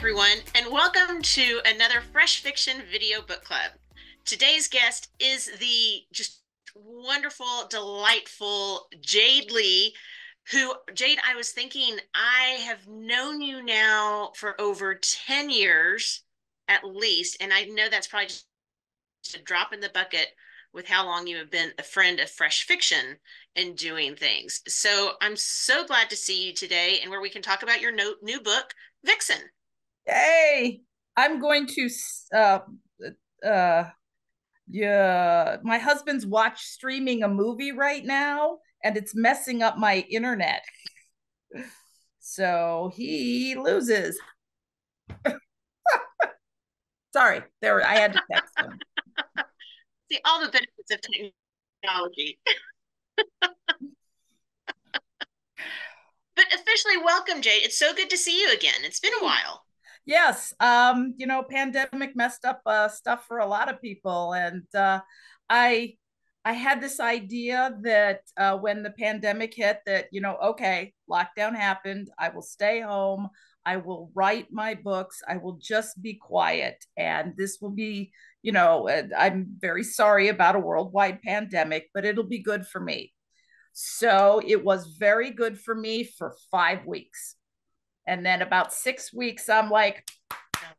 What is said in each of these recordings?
everyone, and welcome to another Fresh Fiction Video Book Club. Today's guest is the just wonderful, delightful Jade Lee, who, Jade, I was thinking, I have known you now for over 10 years at least, and I know that's probably just a drop in the bucket with how long you have been a friend of Fresh Fiction and doing things. So I'm so glad to see you today and where we can talk about your new book, VIXEN. Hey, I'm going to yeah, my husband's streaming a movie right now and it's messing up my internet. So he loses. Sorry, there I had to text him. See all the benefits of technology. But officially welcome, Jade. It's so good to see you again. It's been a while. Yes, pandemic messed up stuff for a lot of people, and I I had this idea that when the pandemic hit, that okay, lockdown happened. I will stay home. I will write my books. I will just be quiet, and this will be, I'm very sorry about a worldwide pandemic, but it'll be good for me. So it was very good for me for 5 weeks. And then about 6 weeks, I'm like,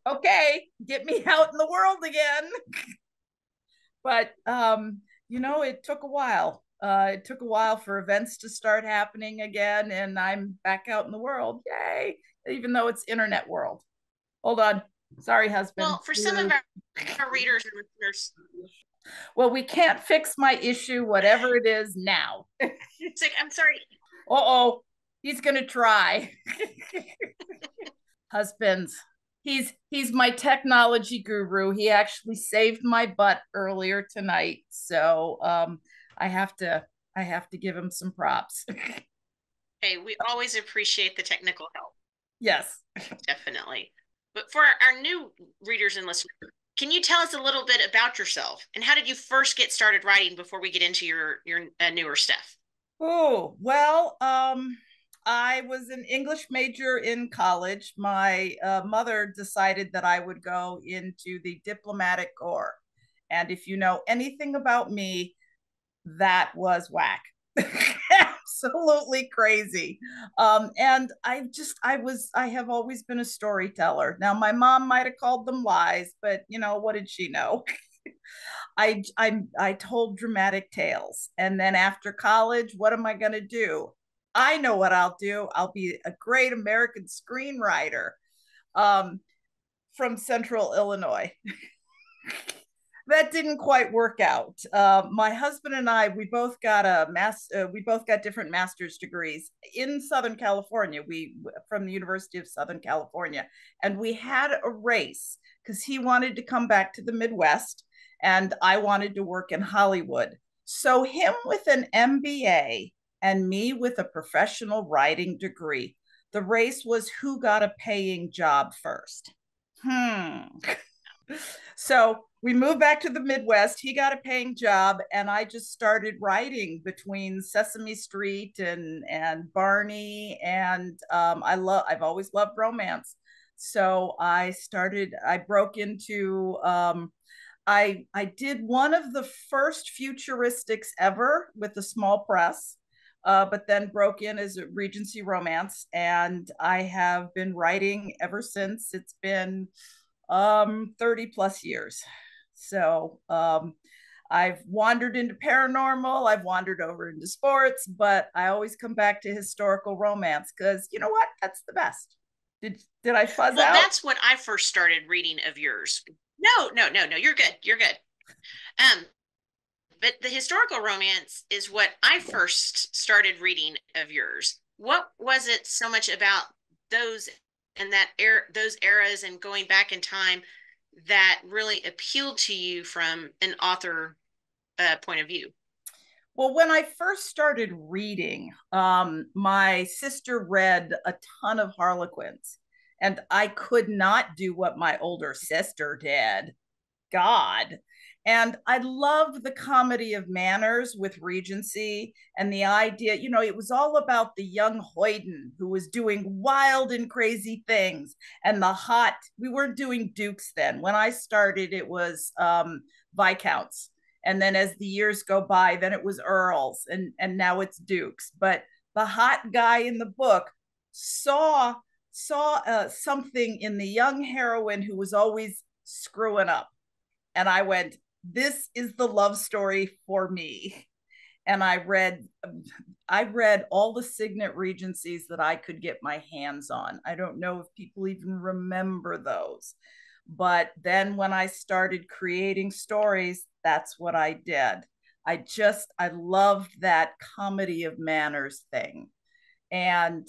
okay, get me out in the world again. But it took a while. It took a while for events to start happening again, and I'm back out in the world. Yay! Even though it's internet world. Hold on. Sorry, husband. Well, for some of our readers and listeners, Well, we can't fix my issue, whatever it is now. I'm sorry. Uh-oh, he's gonna try. Husbands. He's my technology guru. He actually saved my butt earlier tonight. So I have to give him some props. Hey, we always appreciate the technical help. Yes. Definitely. But for our new readers and listeners, can you tell us a little bit about yourself and how did you first get started writing before we get into your newer stuff? Oh, well, I was an English major in college. My mother decided that I would go into the diplomatic corps. And if you know anything about me, that was whack. Absolutely crazy. And I have always been a storyteller. Now, my mom might have called them lies, but what did she know? I told dramatic tales, and then after college, what am I going to do? I know what I'll do. I'll be a great American screenwriter um, from Central Illinois. That didn't quite work out. My husband and I, we both got different master's degrees in Southern California. We from the University of Southern California, and we had a race because he wanted to come back to the Midwest, and I wanted to work in Hollywood. So him with an MBA and me with a professional writing degree. The race was who got a paying job first. So we moved back to the Midwest. He got a paying job, and I just started writing between Sesame Street and Barney. And I've always loved romance. So I broke into I did one of the first futuristics ever with a small press, but then broke in as a Regency romance, and I have been writing ever since. It's been 30 plus years. So I've wandered into paranormal, I've wandered over into sports, but I always come back to historical romance because you know what? That's the best. Did I fuzz Well, out? that's when I first started reading of yours. No, no, no, no. You're good. You're good. Um, but the historical romance is what I first started reading of yours. What was it so much about those and those eras and going back in time that really appealed to you from an author point of view? Well, when I first started reading, my sister read a ton of Harlequins, and I could not do what my older sister did. God. And I loved the comedy of manners with Regency and the idea, it was all about the young hoyden who was doing wild and crazy things and the hot, we weren't doing dukes then. When I started, it was Viscounts. And then as the years go by, then it was Earls and now it's Dukes. But the hot guy in the book saw something in the young heroine who was always screwing up, and I went, this is the love story for me. And I read all the Signet Regencies that I could get my hands on. I don't know if people even remember those. But then when I started creating stories, that's what I did. I loved that comedy of manners thing. And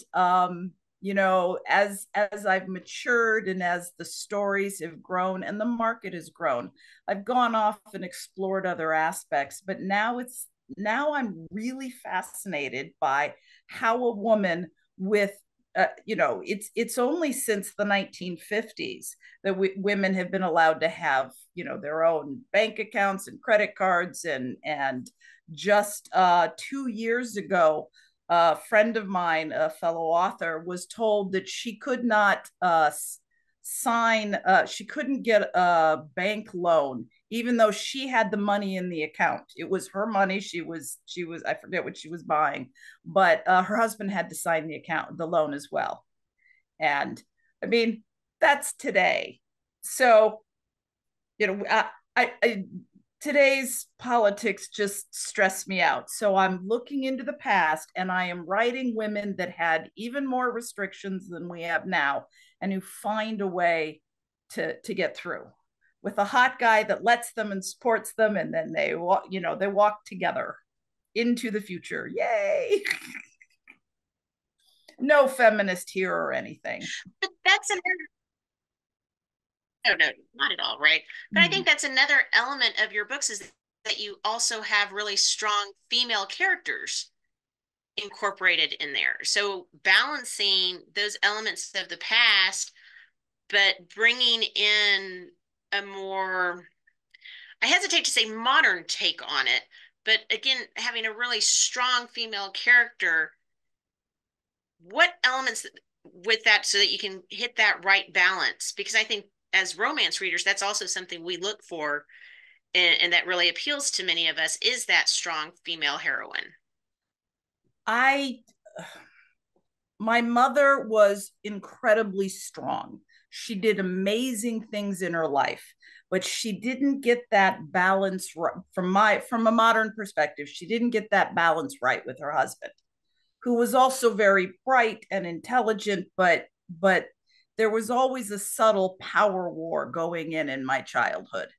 as I've matured and as the stories have grown and the market has grown, I've gone off and explored other aspects. But now I'm really fascinated by how a woman with it's only since the 1950s that women have been allowed to have their own bank accounts and credit cards, and just 2 years ago, a friend of mine, a fellow author, was told that she could not she couldn't get a bank loan, even though she had the money in the account. It was her money. I forget what she was buying, but her husband had to sign the loan as well. And I mean, that's today. So, I today's politics just stress me out. So I'm looking into the past and I am writing women that had even more restrictions than we have now and who find a way to get through with a hot guy that lets them and supports them, and then they walk together into the future. Yay. No feminist here or anything. But that's another, no, no, not at all, right? But I think Mm. that's another element of your books is that you also have really strong female characters incorporated in there. So balancing those elements of the past, but bringing in a more, I hesitate to say modern take on it, but again, having a really strong female character, what elements with that so that you can hit that right balance? Because I think as romance readers, that's also something we look for, and that really appeals to many of us is that strong female heroine. I My mother was incredibly strong. She did amazing things in her life, but she didn't get that balance right from a modern perspective. She didn't get that balance right with her husband, who was also very bright and intelligent, but there was always a subtle power war going in my childhood.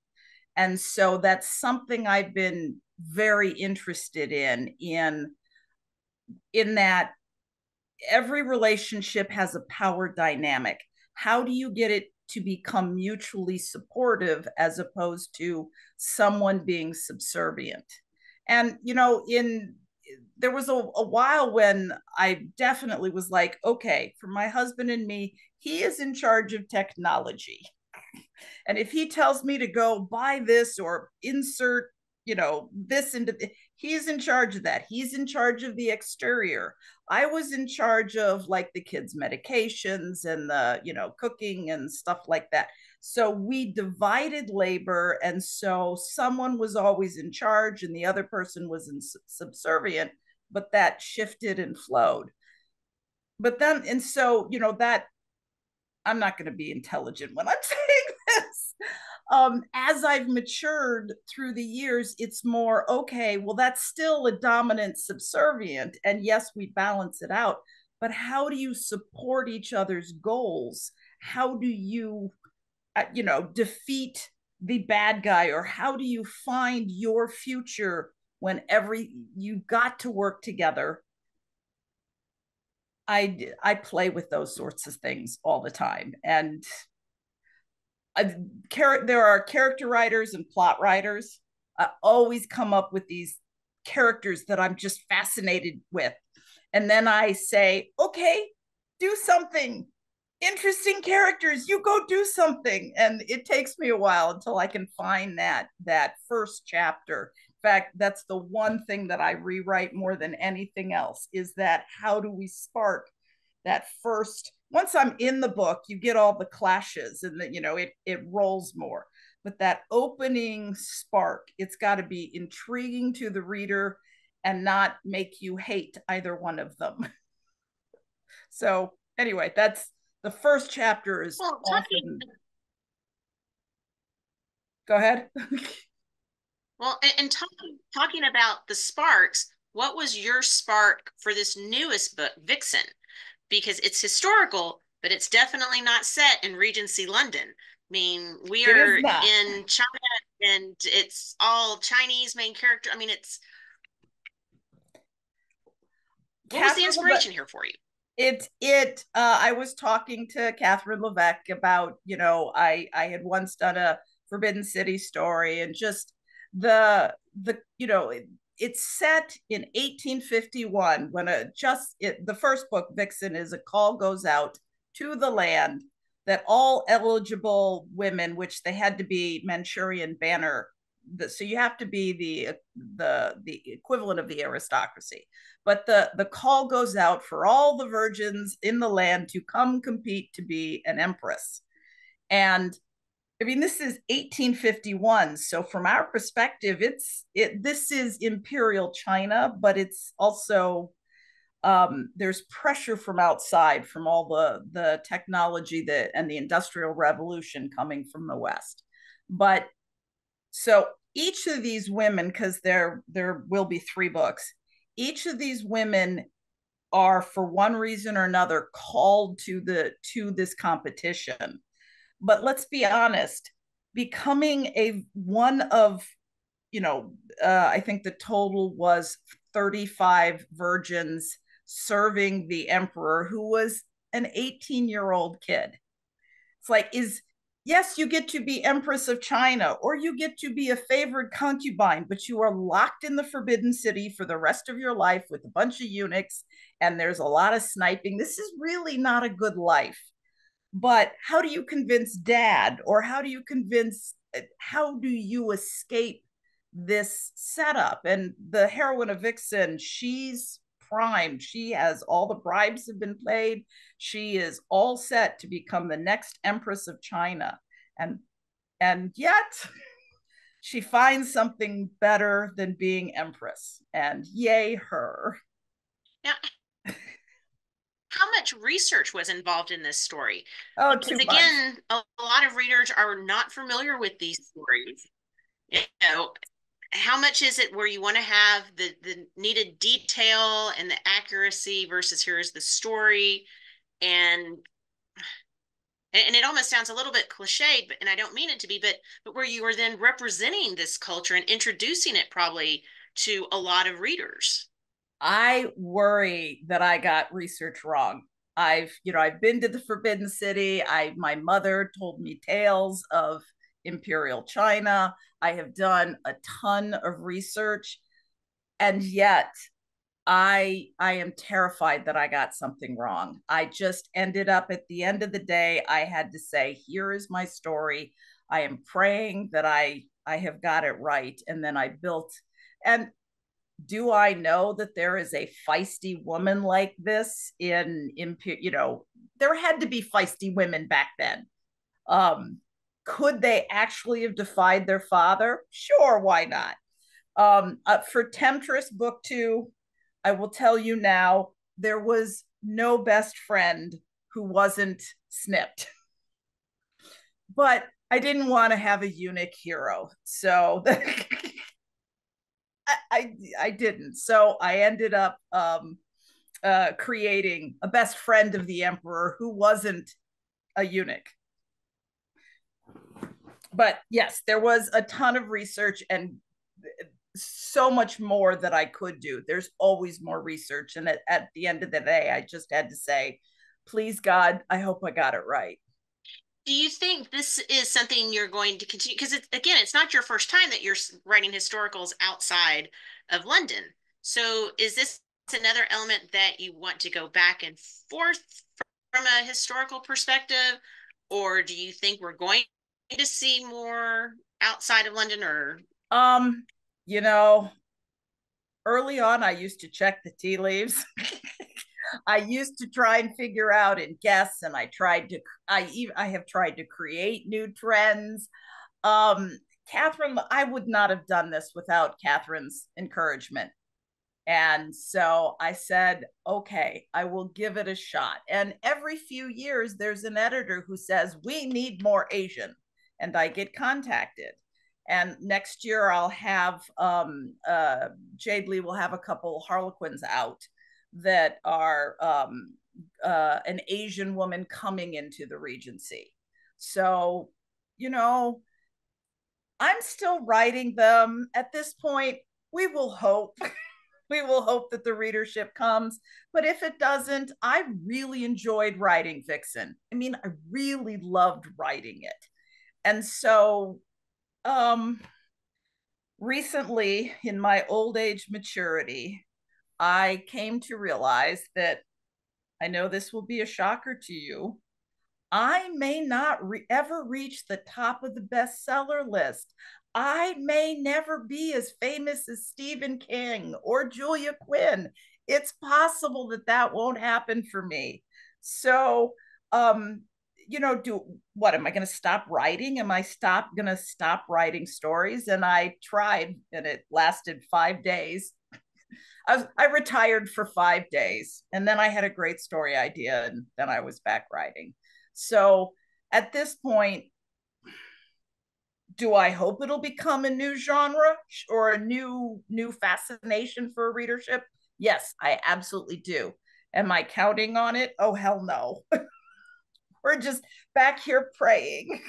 And so that's something I've been very interested in that every relationship has a power dynamic. How do you get it to become mutually supportive as opposed to someone being subservient? And in there was a while when I definitely was like, okay, for my husband and me, he is in charge of technology. And if he tells me to go buy this or insert, this into he's in charge of that. He's in charge of the exterior. I was in charge of like the kids' medications and the, cooking and stuff like that. So we divided labor. And so someone was always in charge and the other person was subservient, but that shifted and flowed. But then, and so, that I'm not going to be intelligent when I'm saying this. As I've matured through the years, it's more okay. Well, that's still a dominant subservient, and yes, we balance it out. But how do you support each other's goals? How do you, defeat the bad guy, or how do you find your future when you got to work together? I play with those sorts of things all the time, and there are character writers and plot writers. I always come up with these characters that I'm just fascinated with, and then I say, okay, do something. interesting characters, you go do something. And it takes me a while until I can find that first chapter. In fact, that's the one thing that I rewrite more than anything else, is that how do we spark that first. Once I'm in the book, you get all the clashes and that, it rolls more. But that opening spark, it's got to be intriguing to the reader and not make you hate either one of them. So anyway, that's the first chapter is Well, often. Go ahead. and talking about the sparks, what was your spark for this newest book, Vixen? Because it's historical, but it's definitely not set in Regency London. I mean, we It is are not. in China and it's all Chinese main character. I mean, what was the Catherine Levesque. inspiration here for you? I was talking to Catherine Levesque about, I had once done a Forbidden City story, and just it's set in 1851 when the first book, Vixen, is a call goes out to the land that all eligible women, which they had to be Manchurian banner, so you have to be the equivalent of the aristocracy, but the call goes out for all the virgins in the land to come compete to be an empress. And I mean, this is 1851, so from our perspective, this is imperial China, but it's also there's pressure from outside, from all the technology that and the industrial revolution coming from the West. But so each of these women, because there will be three books, each of these women are, for one reason or another, called to this competition. But let's be honest, becoming a one of, I think the total was 35 virgins serving the emperor, who was an 18-year-old kid. It's like, yes, you get to be Empress of China, or you get to be a favored concubine, but you are locked in the Forbidden City for the rest of your life with a bunch of eunuchs, and there's a lot of sniping. This is really not a good life. But how do you convince dad, or how do you escape this setup? And the heroine of Vixen, she's primed. She has all the bribes have been paid. She is all set to become the next empress of China. And yet she finds something better than being empress. And yay her. Now, how much research was involved in this story? Oh, Because too much. again, a lot of readers are not familiar with these stories. You know, how much is it where you want to have the needed detail and the accuracy versus here's the story, and and it almost sounds a little bit cliched, but and I don't mean it to be, but where you are then representing this culture and introducing it probably to a lot of readers. I worry that I got research wrong. I've been to the Forbidden City. My mother told me tales of Imperial China. I have done a ton of research, and yet I am terrified that I got something wrong. I just ended up, at the end of the day, I had to say, here is my story. I am praying that I have got it right, and then I built. And do I know that there is a feisty woman like this there had to be feisty women back then. Um, could they actually have defied their father? Sure, why not? For Temptress Book 2, I will tell you now, there was no best friend who wasn't snipped. But I didn't want to have a eunuch hero. So I didn't. So I ended up creating a best friend of the emperor who wasn't a eunuch. But yes, there was a ton of research and so much more that I could do. There's always more research. And at the end of the day, I just had to say, please, God, I hope I got it right. Do you think this is something you're going to continue? Because again, it's not your first time that you're writing historicals outside of London. So is this another element that you want to go back and forth from a historical perspective, or do you think we're going to see more outside of London? Or Um, you know, early on, I used to check the tea leaves. I used to try and figure out and guess, and I have tried to create new trends. Um, Catherine, I would not have done this without Catherine's encouragement. And so I said, okay, I will give it a shot. And every few years, there's an editor who says, we need more Asian. And I get contacted. And next year, I'll have Jade Lee will have a couple Harlequins out that are an Asian woman coming into the Regency. So, you know, I'm still writing them at this point. We will hope we will hope that the readership comes. But if it doesn't, I really enjoyed writing VIXEN. I mean, I really loved writing it. And so um, recently, in my old age maturity, I came to realize that I know this will be a shocker to you. I may not ever reach the top of the bestseller list. I may never be as famous as Stephen King or Julia Quinn. It's possible that that won't happen for me. So, um, do what am I going to stop writing? Am I going to stop writing stories? And I tried, and it lasted 5 days. I retired for 5 days, and then I had a great story idea, and then I was back writing. So at this point, do I hope it'll become a new genre or a new fascination for readership? Yes, I absolutely do. Am I counting on it? Oh hell no. We're just back here praying.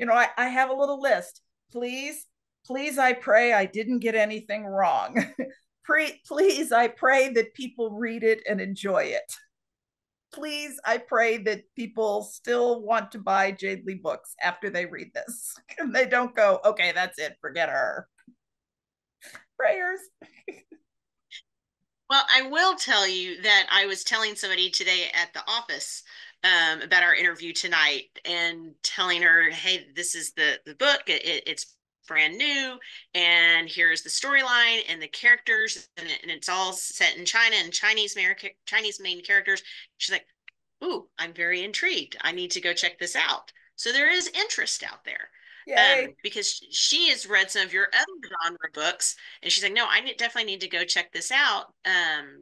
I have a little list. Please, please, I pray I didn't get anything wrong. Please, I pray that people read it and enjoy it. Please, I pray that people still want to buy Jade Lee books after they read this. And they don't go, okay, that's it, forget her. Prayers. well, I will tell you that I was telling somebody today at the office about our interview tonight and telling her, hey, this is the book. It's brand new, and here's the storyline and the characters, and it's all set in China and Chinese main characters. She's like, ooh, I'm very intrigued. I need to go check this out. So there is interest out there. Yay. Because she has read some of your other genre books, and she's like, no, definitely need to go check this out.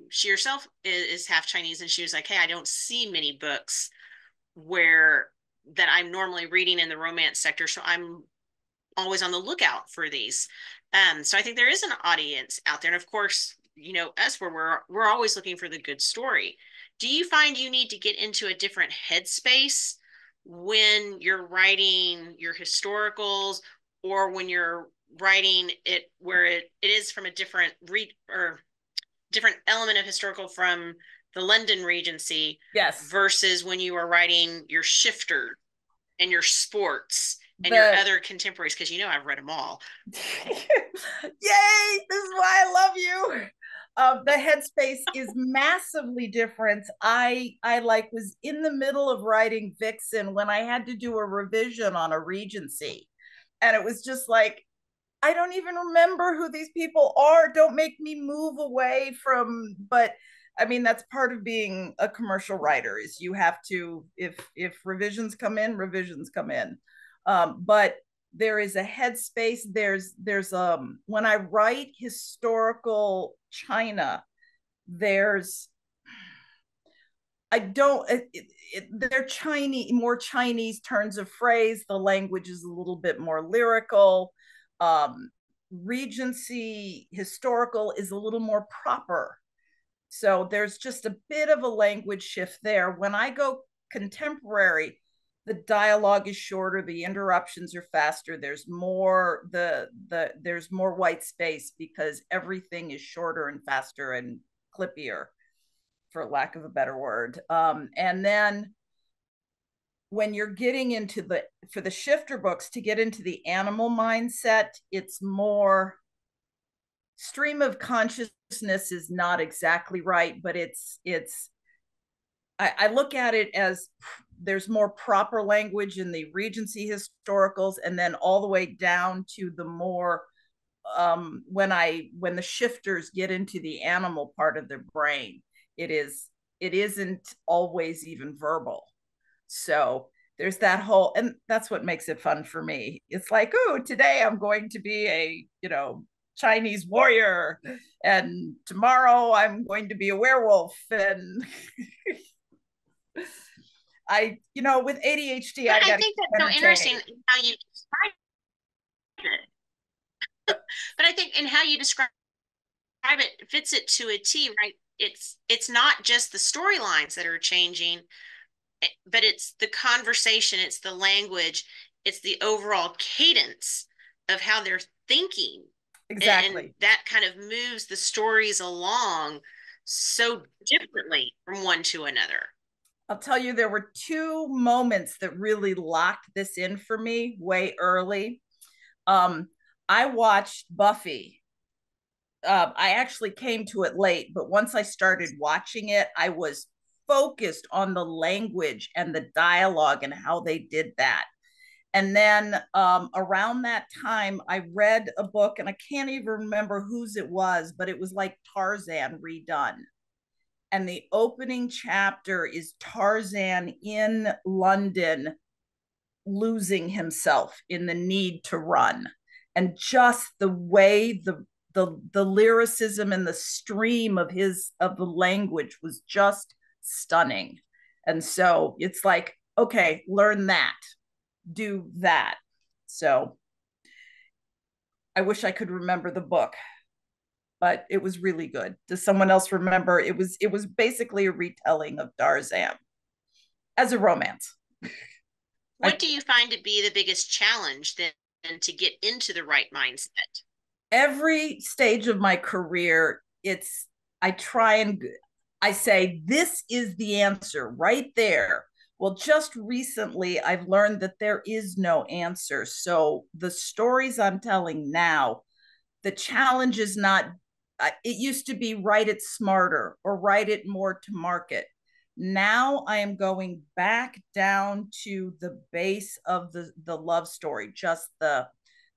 She herself is half Chinese, and she was like, hey, I don't see many books where that I'm normally reading in the romance sector, so I'm always on the lookout for these. So I think there is an audience out there, and of course, us where we're always looking for the good story. Do you find you need to get into a different headspace when you're writing your historicals, or when you're writing it where it is from a different read or different element of historical from the London Regency Yes. versus when you are writing your shifter and your sports and your The other contemporaries? Because I've read them all. Yay, this is why I love you. The headspace is massively different. I like was in the middle of writing VIXEN when I had to do a revision on a Regency, and it was just like I don't even remember who these people are. Don't make me move away from. But I mean, that's part of being a commercial writer is you have to if revisions come in, revisions come in. But there is a headspace. There's when I write historical China, there's I don't. They're Chinese, more Chinese turns of phrase. The language is a little bit more lyrical. Um, Regency historical is a little more proper. So there's just a bit of a language shift there. When I go contemporary, the dialogue is shorter, the interruptions are faster. There's more white space because everything is shorter and faster and clippier, for lack of a better word. And then when you're getting into for the shifter books, to get into the animal mindset, it's more stream of consciousness is not exactly right, but it's I look at it as there's more proper language in the Regency historicals, and then all the way down to the more when the shifters get into the animal part of their brain, it isn't always even verbal. So there's that whole, and that's what makes it fun for me. It's like, oh, today I'm going to be a, Chinese warrior, and tomorrow I'm going to be a werewolf. And with ADHD, But I I got to think keep that's so interesting entertained. how you describe it. But I think in how you describe it fits it to a T, right? It's not just the storylines that are changing, but it's the conversation, it's the language, it's the overall cadence of how they're thinking. And Exactly. that kind of moves the stories along so differently from one to another. I'll tell you, there were two moments that really locked this in for me way early. Um, I watched Buffy. I actually came to it late, but once I started watching it, I was focused on the language and the dialogue and how they did that. And then around that time, I read a book, and I can't even remember whose it was, but it was like Tarzan redone. And the opening chapter is Tarzan in London losing himself in the need to run. And just the way the lyricism and the stream of the language was just stunning. And so it's like, okay, learn that, do that. So I wish I could remember the book, but it was really good. Does someone else remember? It was basically a retelling of Tarzan as a romance. What I do you find to be the biggest challenge then to get into the right mindset? Every stage of my career, I try and I say this is the answer right there. Well, just recently I've learned that there is no answer. So the stories I'm telling now, the challenge is not, it used to be write it smarter or write it more to market. Now I am going back down to the base of the love story, just the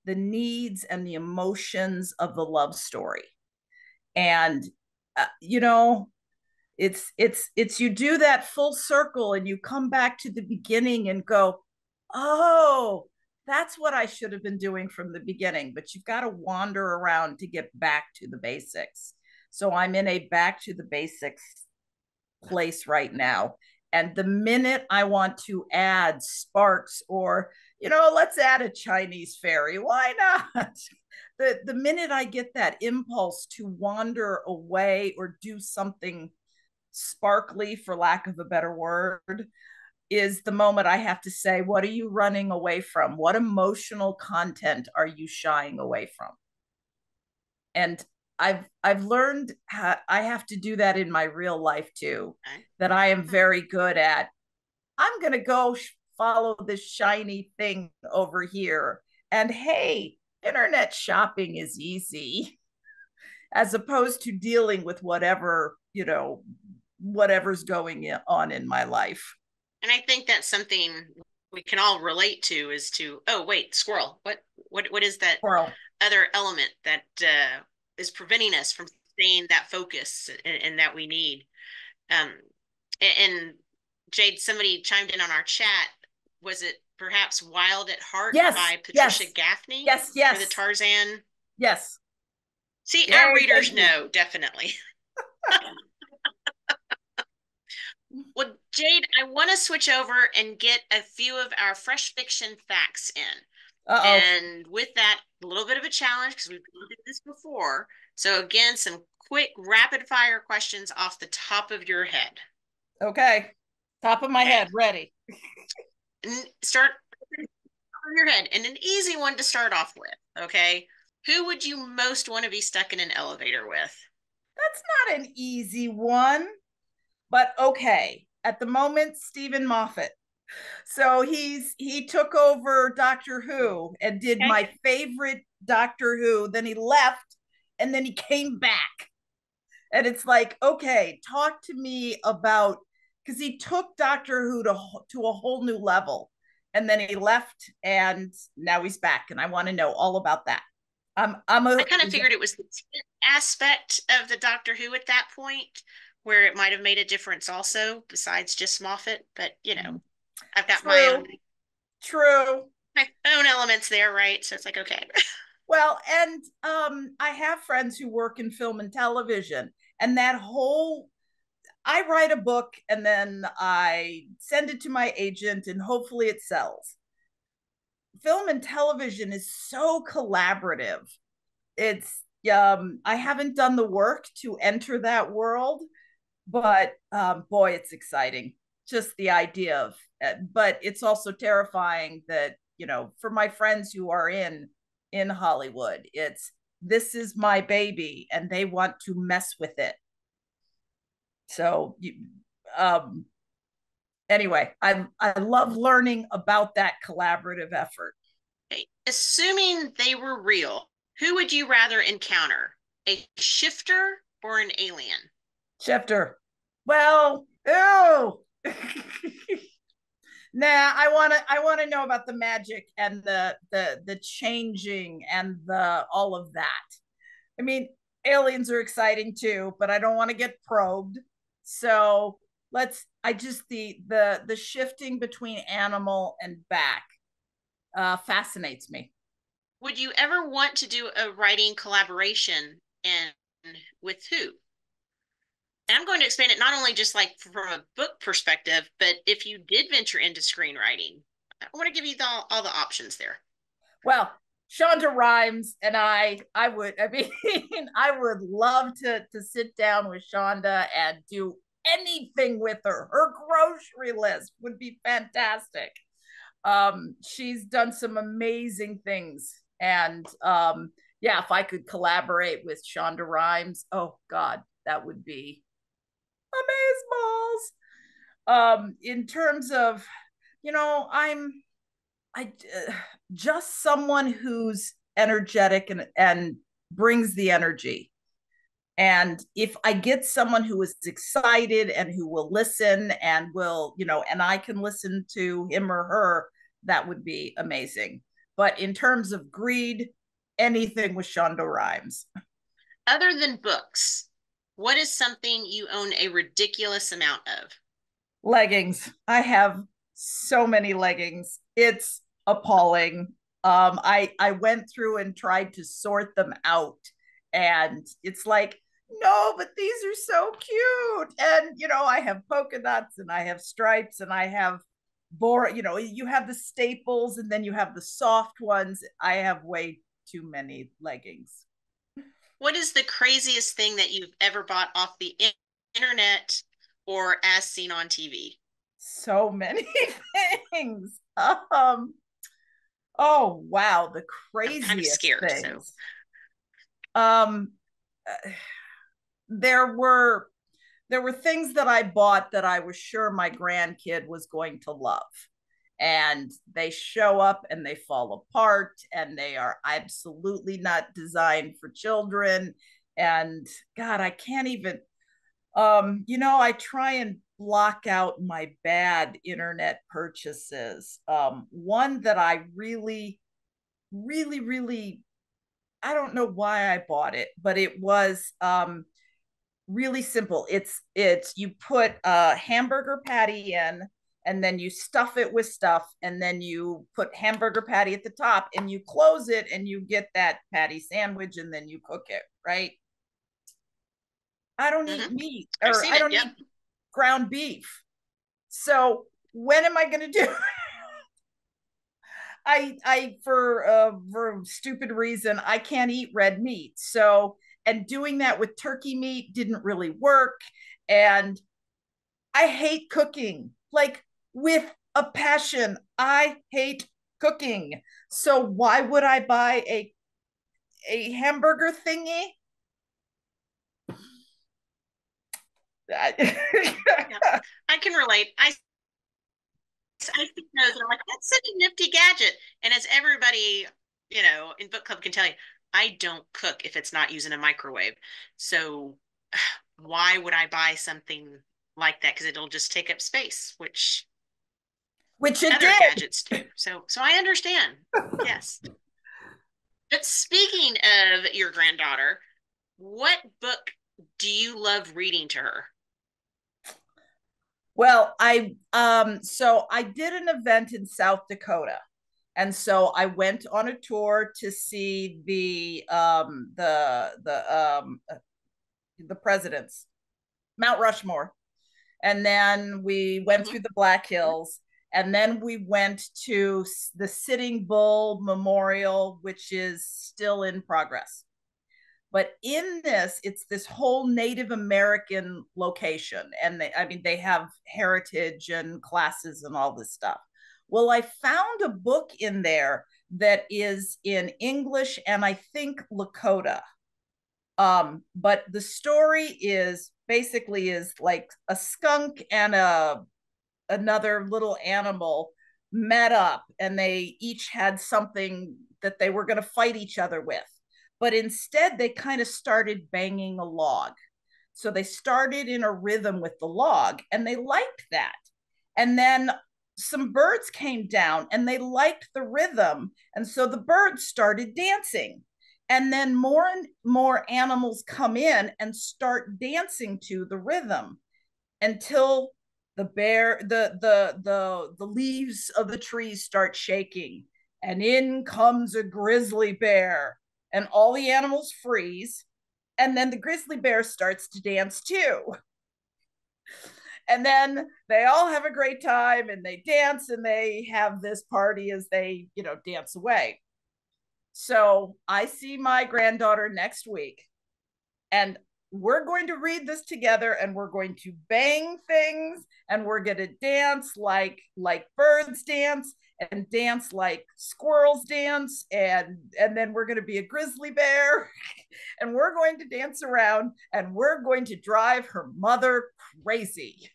needs and the emotions of the love story. And uh, you know, it's you do that full circle and you come back to the beginning and go, oh, that's what I should have been doing from the beginning. But you've got to wander around to get back to the basics. So I'm in a back to the basics place right now. And the minute I want to add sparks or, let's add a Chinese fairy, why not? The minute I get that impulse to wander away or do something sparkly, for lack of a better word, is the moment I have to say, what are you running away from? What emotional content are you shying away from? And I've learned I have to do that in my real life too. Okay. That I am very good at. I'm going to go follow this shiny thing over here. And hey, internet shopping is easy as opposed to dealing with whatever's going on in my life. And I think that's something we can all relate to is to, oh, wait, squirrel. What is that Squirrel. other element that is preventing us from staying that focus and that we need? Um, and Jade, somebody chimed in on our chat. Was it perhaps Wild at Heart Yes, by Patricia yes, Gaffney yes, for the yes, Tarzan? yes. See, our Yay, readers thank you. know, definitely. Well, Jade, I want to switch over and get a few of our fresh fiction facts in. Uh And with that, a little bit of a challenge because we've done this before. So again, some quick rapid fire questions off the top of your head. oh. Okay. Top of my Okay. head, ready. And start on your head. And an easy one to start off with. Okay. Who would you most want to be stuck in an elevator with? That's not an easy one, but okay. At the moment, Stephen Moffat. So he took over Doctor Who and did Okay. my favorite Doctor Who. Then he left, and then he came back. And it's like, okay, talk to me about because he took Doctor Who to a whole new level, and then he left, and now he's back, and I want to know all about that. I'm I a kind of figured it was the aspect of the Doctor Who at that point where it might have made a difference also, besides just Moffat. But I've got true, true. my own elements there, right? So it's like, okay. Well, and I have friends who work in film and television, and that whole I write a book and then I send it to my agent and hopefully it sells. Film and television is so collaborative. It's I haven't done the work to enter that world, but boy, it's exciting. Just the idea of, but it's also terrifying that for my friends who are in Hollywood, it's this is my baby, and they want to mess with it. So, um, anyway, I love learning about that collaborative effort. Okay. Assuming they were real, who would you rather encounter? A shifter or an alien? Shifter. Well, ew. Nah, I want to know about the magic and the changing and the all of that. I mean, aliens are exciting too, but I don't want to get probed. So let's I just the shifting between animal and back fascinates me. Would you ever want to do a writing collaboration, and with who? And I'm going to expand it not only just like from a book perspective, but if you did venture into screenwriting, I want to give you all the options there. Well, Shonda Rhimes and I mean, I would love to sit down with Shonda and do anything with her. Her grocery list would be fantastic. She's done some amazing things, and yeah, if I could collaborate with Shonda Rhimes, oh God, that would be amazeballs. In terms of, I just someone who's energetic and brings the energy. And if I get someone who is excited and who will listen and will, and I can listen to him or her, that would be amazing. But in terms of greed, anything with Shonda Rhimes. Other than books, what is something you own a ridiculous amount of? Leggings. I have so many leggings. It's appalling. I went through and tried to sort them out, and it's like, no, but these are so cute. And I have polka dots and I have stripes and I have you have the staples and then you have the soft ones. I have way too many leggings. What is the craziest thing that you've ever bought off the internet or as seen on TV? So many things. Oh wow, the I'm kind of craziest scared, so. things. Um, there were there were things that I bought that I was sure my grandkid was going to love. And they show up and they fall apart and they are absolutely not designed for children. And God, I can't even I try and block out my bad internet purchases. One that I really, really, really I don't know why I bought it, but it was really simple. It's you put a hamburger patty in, and then you stuff it with stuff, and then you put hamburger patty at the top, and you close it, and you get that patty sandwich, and then you cook it, right? I don't Mm-hmm. eat meat, I've or seen I it. don't Yep. eat ground beef. So when am I going to do I for stupid reason I can't eat red meat. So and doing that with turkey meat didn't really work. And I hate cooking, like with a passion. I hate cooking. So why would I buy a hamburger thingy? Yep. I can relate. I see those and I'm like, that's such a nifty gadget. And as everybody, in book club can tell you, I don't cook if it's not using a microwave. So why would I buy something like that because it'll just take up space, Which it other did. gadgets do. So I understand. Yes. But speaking of your granddaughter, what book do you love reading to her? Well, I did an event in South Dakota. And so I went on a tour to see the presidents, Mount Rushmore. And then we went Mm-hmm. through the Black Hills, and then we went to the Sitting Bull Memorial, which is still in progress. But in this, it's this whole Native American location, and they have heritage and classes and all this stuff. Well, I found a book in there that is in English and I think Lakota. But the story is basically is like a skunk and another little animal met up, and they each had something that they were going to fight each other with. But instead, they kind of started banging a log. So they started in a rhythm with the log, and they liked that. And then some birds came down and they liked the rhythm. And so the birds started dancing. And then more and more animals come in and start dancing to the rhythm until the leaves of the trees start shaking, and in comes a grizzly bear, and all the animals freeze, and then the grizzly bear starts to dance too. And then they all have a great time and they dance and they have this party as they, dance away. So I see my granddaughter next week, and we're going to read this together, and we're going to bang things, and we're going to dance like birds dance, and dance like squirrels dance, and then we're going to be a grizzly bear and we're going to dance around, and we're going to drive her mother crazy.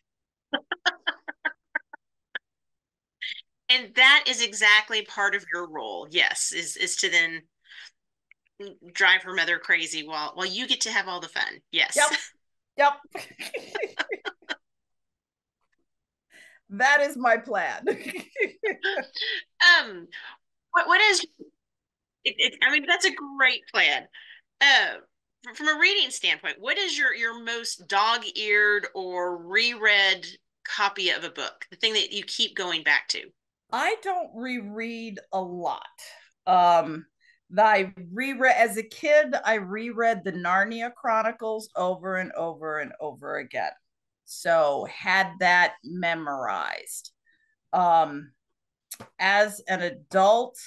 And that is exactly part of your role. Yes, is to then drive her mother crazy while you get to have all the fun. Yes. Yep. Yep. That is my plan. um, what is I mean, that's a great plan. Uh, from a reading standpoint, what is your most dog-eared or reread copy of a book? The thing that you keep going back to? I don't reread a lot. Um, I reread as a kid. I reread the Narnia Chronicles over and over and over again. So had that memorized. Um, as an adult,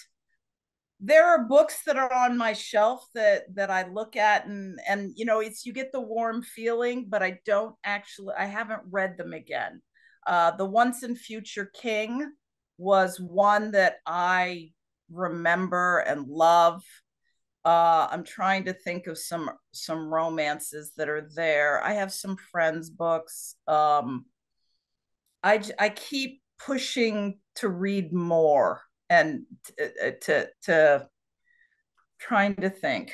there are books that are on my shelf that I look at, and it's you get the warm feeling, but I haven't read them again. The Once and Future King was one that I remember and love. I'm trying to think of some romances that are there. I have some friends books. I keep pushing to read more, and to trying to think.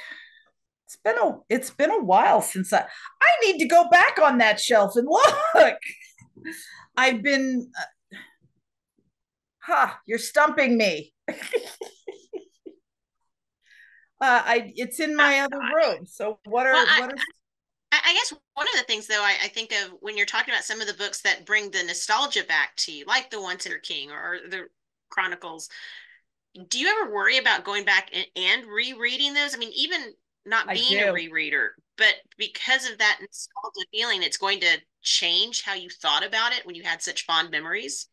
It's been a while since I need to go back on that shelf and look. I've been you're stumping me. I It's in Oh my other gosh. room. So Well, what are I guess one of the things though I think of when you're talking about some of the books that bring the nostalgia back to you, like the Once and Future King or the Chronicles, do you ever worry about going back and rereading those? I mean, even not I being a do. rereader, but because of that nostalgia feeling, it's going to change how you thought about it when you had such fond memories.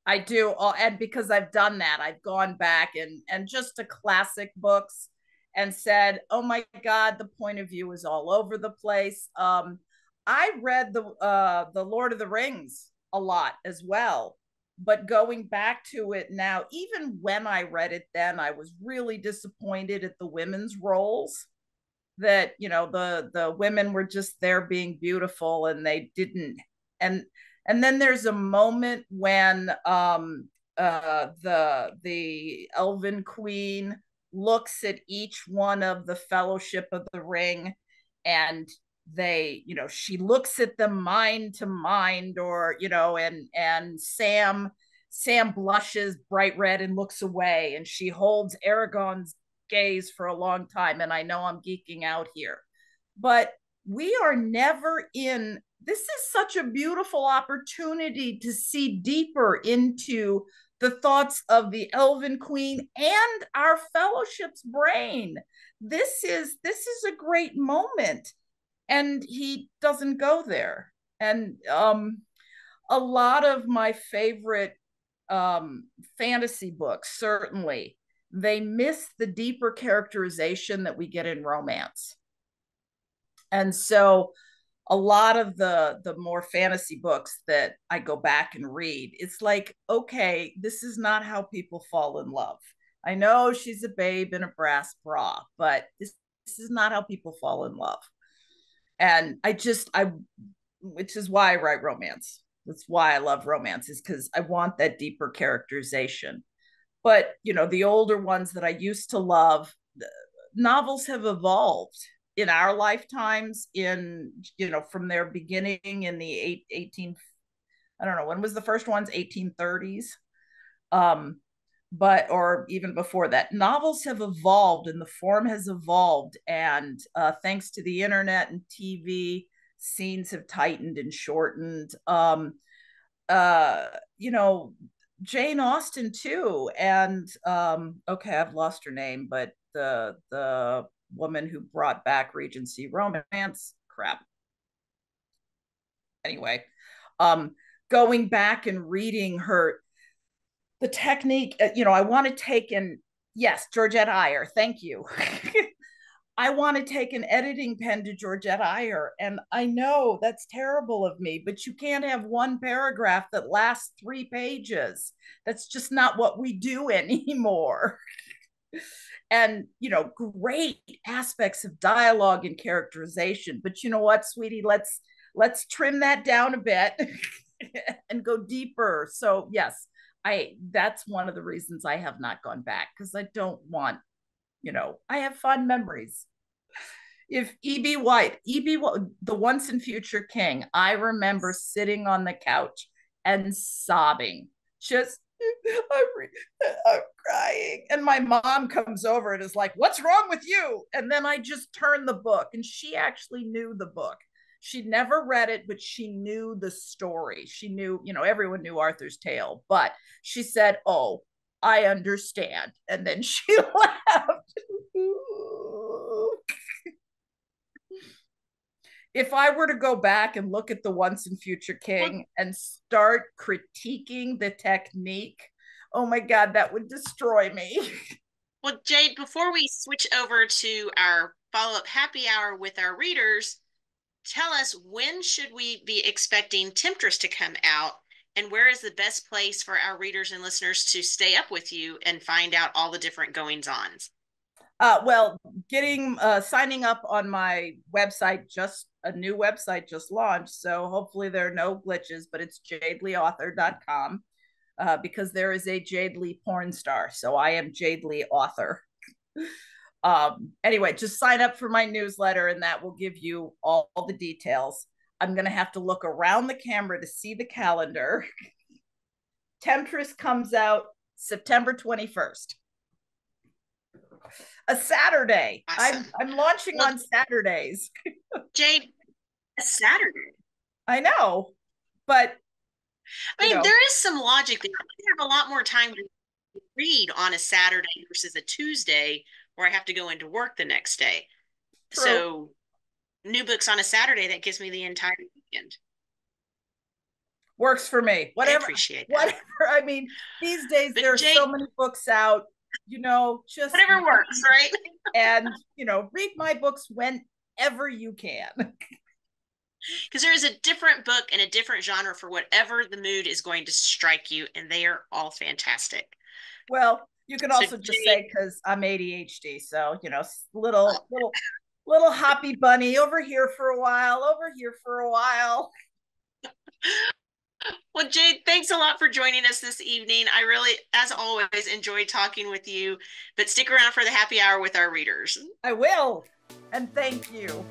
I do, and because I've done that, I've gone back and just to classic books and said, "Oh my God, the point of view is all over the place." I read the Lord of the Rings a lot as well, but going back to it now, even when I read it then, I was really disappointed at the women's roles. That the women were just there being beautiful, and they didn't. And and then there's a moment when the elven queen looks at each one of the Fellowship of the Ring, and they, she looks at them mind to mind, or, and Sam blushes bright red and looks away, and she holds Aragon's gaze for a long time. And I know I'm geeking out here, but we are never in. This is such a beautiful opportunity to see deeper into the thoughts of the Elven Queen and our fellowship's brain. This is a great moment, and he doesn't go there. And a lot of my favorite fantasy books, certainly, they miss the deeper characterization that we get in romance. And so a lot of the more fantasy books that I go back and read, it's like, okay, this is not how people fall in love. I know she's a babe in a brass bra, but this is not how people fall in love. And I which is why I write romance. That's why I love romance, is because I want that deeper characterization. But the older ones that I used to love, novels have evolved in our lifetimes, in from their beginning in the 18, I don't know, when was the first ones, 1830s, but or even before that. Novels have evolved and the form has evolved, and thanks to the internet and TV, scenes have tightened and shortened. Uh you know Jane Austen too, and okay, I've lost her name, but the woman who brought back Regency romance, crap. Anyway, um going back and reading her, the technique, I want to take in, yes, Georgette Heyer, thank you. I want to take an editing pen to Georgette Heyer. And I know that's terrible of me, but you can't have one paragraph that lasts 3 pages. That's just not what we do anymore. And, great aspects of dialogue and characterization. But you know what, sweetie, let's trim that down a bit and go deeper. So yes, that's one of the reasons I have not gone back, because I don't want, I have fond memories. If E.B. White, the Once and Future King, I remember sitting on the couch and sobbing. Just, I'm crying. And my mom comes over and is like, "What's wrong with you?" And then I just turned the book, and she actually knew the book. She'd never read it, but she knew the story. She knew, everyone knew Arthur's tale, but she said, "Oh, I understand." And then she laughed. If I were to go back and look at the Once and Future King and start critiquing the technique, oh my God, that would destroy me. Well, Jade, before we switch over to our follow-up happy hour with our readers, tell us, when should we be expecting Temptress to come out, and where is the best place for our readers and listeners to stay up with you and find out all the different goings-ons? Well, signing up on my website, just a new website just launched, so hopefully there are no glitches, but it's jadeleeauthor.com, because there is a Jade Lee porn star, so I am Jade Lee author. Anyway, just sign up for my newsletter and that will give you all the details. I'm going to have to look around the camera to see the calendar. Temptress comes out September 21st. A Saturday. Awesome. I'm launching on Saturdays. Jade, a Saturday. I know, but I mean, there is some logic there. I have a lot more time to read on a Saturday versus a Tuesday where I have to go into work the next day. True. So new books on a Saturday, that gives me the entire weekend. Works for me. Whatever. I appreciate that. Whatever. I mean, these days there are so many books out, just whatever works, right? And, read my books whenever you can. Because there is a different book and a different genre for whatever the mood is going to strike you, and they are all fantastic. Well, you can also just say, because I'm ADHD, so little hoppy bunny over here for a while, over here for a while. Well, Jade, thanks a lot for joining us this evening. I really, as always, enjoyed talking with you, but stick around for the happy hour with our readers. I will, and thank you.